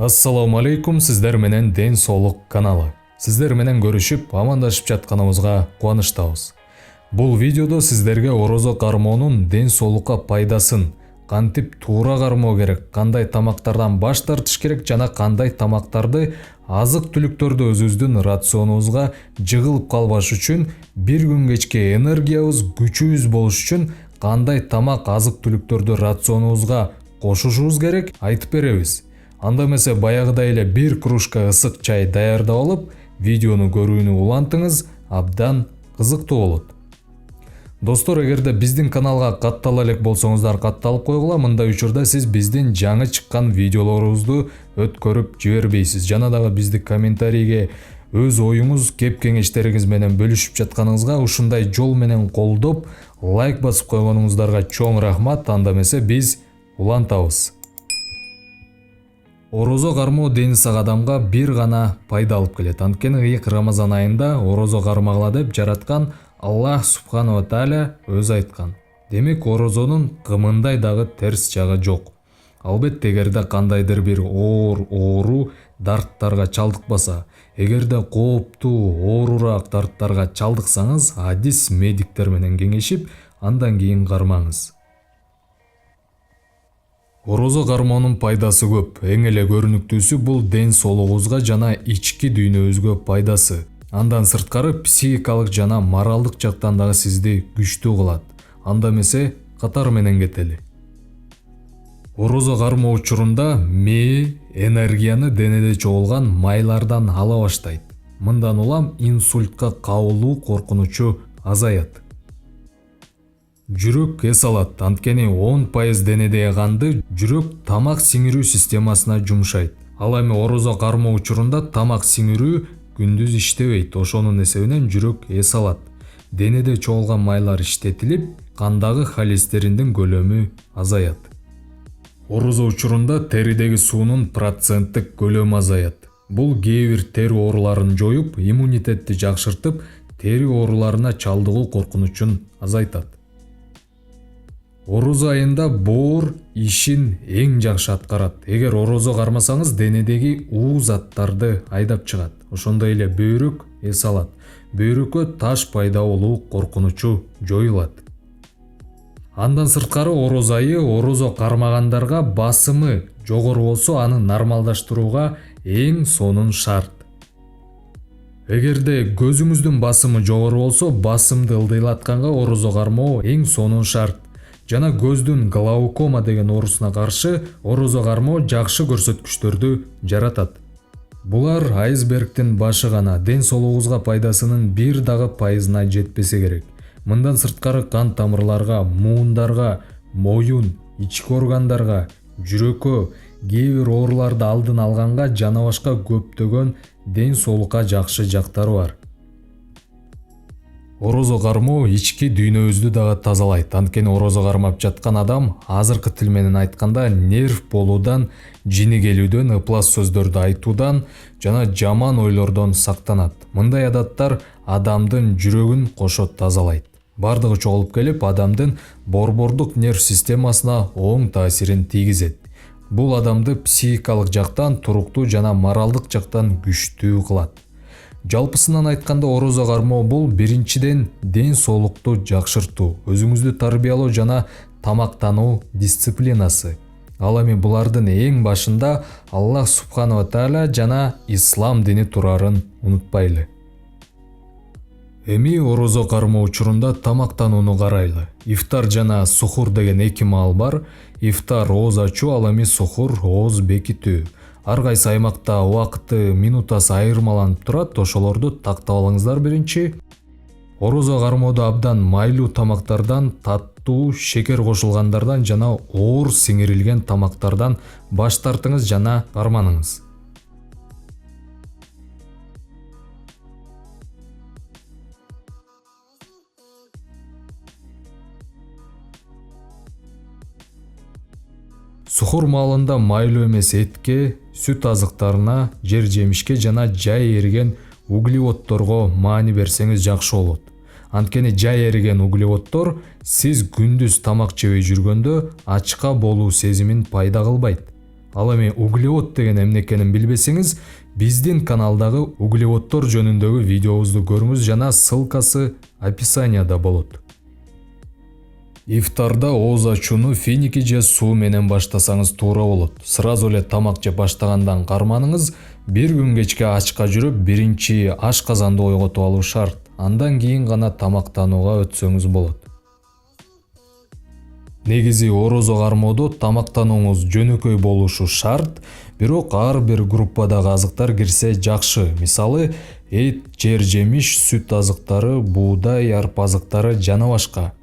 Ассаламу алейкум, сиздер менен Ден Соолук каналы. Сиздер менен көрүшүп, амандашып жатканыбызга кубанычтабыз. Бул видеодо сиздерге орозо кармоонун ден соолукка пайдасын, кантип туура кармоо керек, кандай тамактардан баш тартыш керек жана кандай тамактарды азык-түлүктөрдү өзүбүздүн рационубузга жыгылып калбаш үчүн, бир күн кечке энергиябыз, күчүбүз болуш үчүн кандай тамак азык-түлүктөрдү рационубузга кошушубуз керек айтып беребиз. Анда эмесе баягыдай эле бир кружка ысык чай даярдап алып, видеону көрүүнү улантыңыз, абдан кызыктуу болот. Достор, эгерде биздин каналга каттала элек болсоңуздар, катталып койгула. Мындай учурда сиз биздин жаңы чыккан видеолорубузду өткөрүп жибербейсиз. Жана дагы бизди комментарийге өз оюңуз, кеп-кеңештериңиз менен бөлүшүп жатканыңызга ушундай жол менен колдоп, лайк басып койгонуңуздарга чоң рахмат. Анда эмесе биз улантабыз. Орозо кармоо дени сак адамга бир гана пайда алып келет. Анткени ыйык Рамазан айында орозо кармагыла деп жараткан Аллах Субханала Тааля өзү айткан. Демек, орозонун кымындай дагы терс жагы жок. Албетте, эгерде кандайдыр бир оору дарттарга чалдыкпаса, эгерде кооптуу оорураак дарттарга чалдыксаңыз, адис медиктер менен кеңешип, андан кийин кармаңыз. Орозо кармоонун пайдасы көп. Эң эле көрүнүктүүсү бул ден соолугубузга жана ички дүйнөбүзгө пайдасы. Андан сырткары психикалык жана моралдык жактан дагы сизди күчтүү кылат. Анда эмесе катар менен кетели. Орозо кармоо учурунда мээ энергияны денеде чогулган майлардан ала баштайт. Мындан улам инсультка кабылуу коркунучу азаят. Жүрөк эс алат, анткени 10% денедеги канды жүрөк тамак сиңирүү системасына жумшайт. Ал эми орозо кармоо учурунда тамак сиңирүү күндүз иштебейт, ошонун эсебинен жүрөк эс алат. Денеде чогулган майлар иштетилип, кандагы холестериндин көлөмү азаят. Орозо учурунда теридеги суунун проценттик көлөмү азаят. Бул кээ бир тери ооруларын жоюп, иммунитетти жакшыртып, тери ооруларына чалдыгуу коркунучун азайтат. Орозо айында боор ишин эң жакшы аткарат. Эгер орозо кармасаңыз, денедеги уу заттарды айдап чыгат. Ошондой эле бөйрөк эс алат. Бөйрөккө таш пайда болуу коркунучу жоюлат. Андан сырткары орозо айы орозо кармагандарга басымы жогору болсо, аны нормалдаштырууга эң сонун шарт. Эгерде көзүңүздүн басымы жогору болсо, басымды ылдыйлатканга орозо кармоо эң сонун шарт. Жана көздүн глаукома деген оорусуна каршы орозо кармоо жакшы көрсөткүчтөрдү жаратат. Булар айсбергдин башы гана. Ден соолугубузга пайдасынын бир дагы пайызына жетпесе керек. Мындан сырткары кан тамырларга, муундарга, моюн, ички органдарга, жүрөккө, кээ бир ооруларды алдын алганга жана башка көптөгөн ден соолукка жакшы жактары бар. Орозо кармоо ички дүйнөбүздү дагы тазалайт. Анткени орозо кармап жаткан адам азыркы тил менен айтканда нерв болуудан, жини келүүдөн, ыплас сөздөрдү айтуудан жана жаман ойлордон сактанат. Мындай адаттар адамдын жүрөгүн кошо тазалайт. Бардыгы чогулуп келип, адамдын борбордук нерв системасына оң таасирин тийгизет. Бул адамды психикалык жактан туруктуу жана моралдык жактан күчтүү кылат. Жалпысынан айтканда, орозо кармоо бул биринчиден ден соолукту жакшыртуу, өзүңүздү тарбиялоо жана тамактануу дисциплинасы. Ал эми булардын эң башында Аллах Субханала Тааля жана ислам дини турарын унутпайлы. Эми орозо кармоо учурунда тамактанууну карайлы. Ифтар жана сухур деген эки маал бар. Ифтар ооз ачуу, ал эми сухур ооз бекитүү. Ар кайсы аймакта убакыты, минутасы айырмаланып турат. Ошолорду тактап алыңыздар биринчи. Орозо кармоодо абдан майлуу тамактардан, таттуу, шекер кошулгандардан жана оор сиңирилген тамактардан баш тартыңыз жана карманыңыз. Сухур маалында майлуу эмес этке, сүт азыктарына, жер жемишке жана жай эриген углеводдорго маани берсеңиз жакшы болот. Анткени жай эриген углеводдор сиз күндүз тамак жебей жүргөндө ачка болуу сезимин пайда кылбайт. Ал эми углевод деген эмне экенин билбесеңиз, биздин каналдагы углеводдор жөнүндөгү видеобузду көрүңүз, жана ссылкасы описанияда болот. Ифтарда ооз ачууну финики же суу менен баштасаңыз туура болот. Сразу эле тамак жеп баштагандан карманыңыз, бир күн кечке ачка жүрүп, биринчи ашказанды ойготуп алуу шарт. Андан кийин гана тамактанууга өтсөңүз болот. Негизи орозо кармоодо тамактанууңуз жөнөкөй болушу шарт, бирок ар бир группадагы азыктар кирсе жакшы. Мисалы, эт, жер жемиш, сүт азыктары, буудай, арпа азыктары жана башка.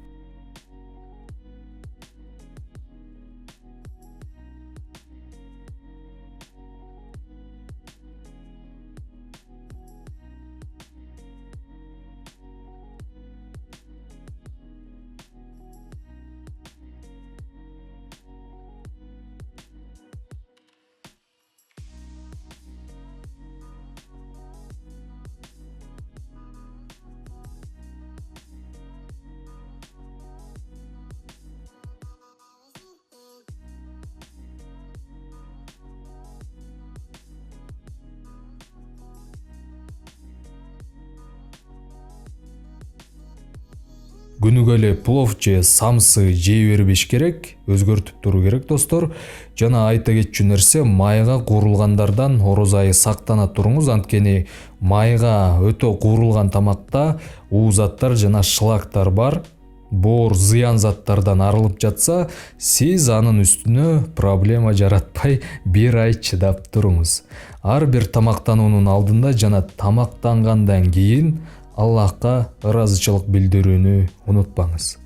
Күнүгө эле плов же самсы жей бербеш керек, өзгөртүп туруу керек достор. Жана айта кетчү нерсе, майга куурулгандардан орозо айы сактана туруңуз, анткени майга өтө куурулган тамакта уу заттар жана шлактар бар. Боор зыян заттардан арылып жатса, сиз анын үстүнө проблема жаратпай бир ай чыдап туруңуз. Ар бир тамактануунун алдында жана тамактангандан кийин Аллахка ыраазычылык билдирүүнү унутпаңыз.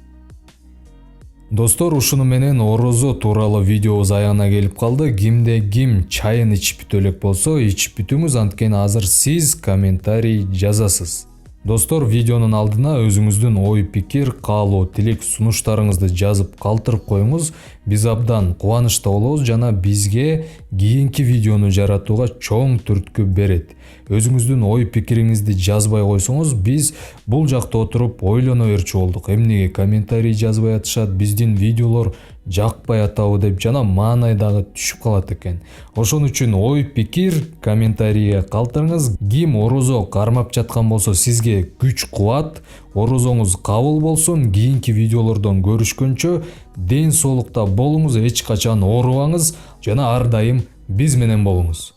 Достор, ушуну менен орозо тууралуу видеобуз аягына келип калды. Кимде ким чайын ичип бүтө элек болсо, ичип бүтүңүз, анткени азыр сиз комментарий жазасыз. Достор, видеонун алдына өзүңүздүн ой, пикир, каалоо, тилек, сунуштарыңызды жазып калтырып коюңуз. Биз абдан кубанычта болобуз жана бизге кийинки видеону жаратууга чоң түрткү берет. Өзүңүздүн ой, пикириңизди жазбай койсоңуз, биз бул жакта отуруп ойлоно берчү болдук. Эмнеге комментарий жазбай атышат, биздин видеолор жакпай атабы деп жана маанай дагы түшүп калат экен. Ошон үчүн ой, пикир комментарийге калтырыңыз. Ким орозо кармап жаткан болсо, сизге күч кубат, орозоңуз кабыл болсун. Кийинки видеолордон көрүшкөнчө ден соолукта болуңуз, эч качан оорубаңыз жана ар дайым биз менен болуңуз.